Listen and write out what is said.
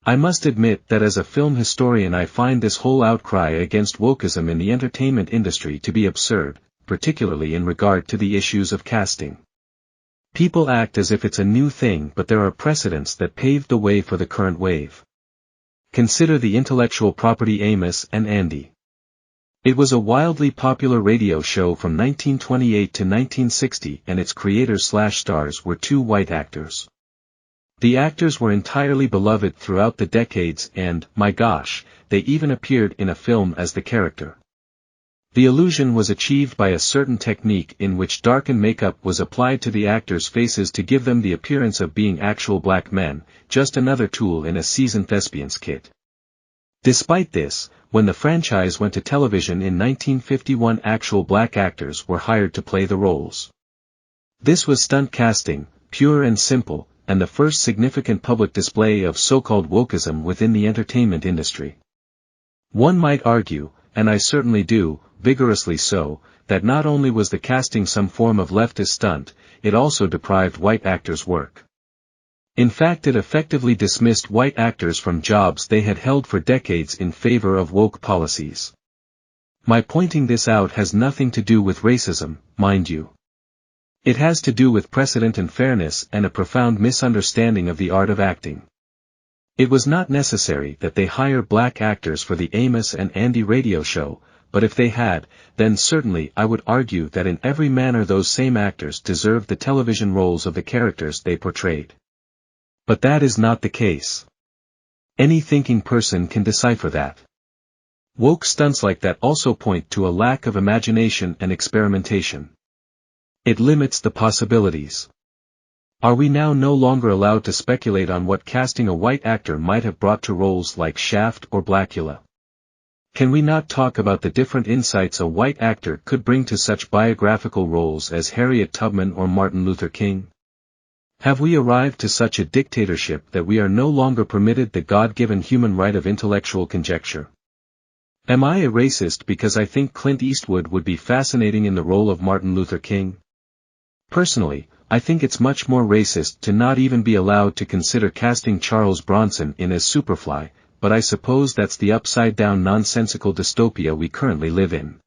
I must admit that as a film historian I find this whole outcry against wokeism in the entertainment industry to be absurd, particularly in regard to the issues of casting. People act as if it's a new thing, but there are precedents that paved the way for the current wave. Consider the intellectual property Amos and Andy. It was a wildly popular radio show from 1928 to 1960, and its creators/stars were two white actors. The actors were entirely beloved throughout the decades and, my gosh, they even appeared in a film as the character. The illusion was achieved by a certain technique in which darkened makeup was applied to the actors' faces to give them the appearance of being actual black men, just another tool in a seasoned thespian's kit. Despite this, when the franchise went to television in 1951, actual black actors were hired to play the roles. This was stunt casting, pure and simple, and the first significant public display of so-called wokeism within the entertainment industry. One might argue, and I certainly do, vigorously so, that not only was the casting some form of leftist stunt, it also deprived white actors work. In fact, it effectively dismissed white actors from jobs they had held for decades in favor of woke policies. My pointing this out has nothing to do with racism, mind you. It has to do with precedent and fairness and a profound misunderstanding of the art of acting. It was not necessary that they hire black actors for the Amos and Andy radio show, but if they had, then certainly I would argue that in every manner those same actors deserved the television roles of the characters they portrayed. But that is not the case. Any thinking person can decipher that. Woke stunts like that also point to a lack of imagination and experimentation. It limits the possibilities. Are we now no longer allowed to speculate on what casting a white actor might have brought to roles like Shaft or Blackula? Can we not talk about the different insights a white actor could bring to such biographical roles as Harriet Tubman or Martin Luther King? Have we arrived to such a dictatorship that we are no longer permitted the God-given human right of intellectual conjecture? Am I a racist because I think Clint Eastwood would be fascinating in the role of Martin Luther King? Personally, I think it's much more racist to not even be allowed to consider casting Charles Bronson in as Superfly, but I suppose that's the upside-down nonsensical dystopia we currently live in.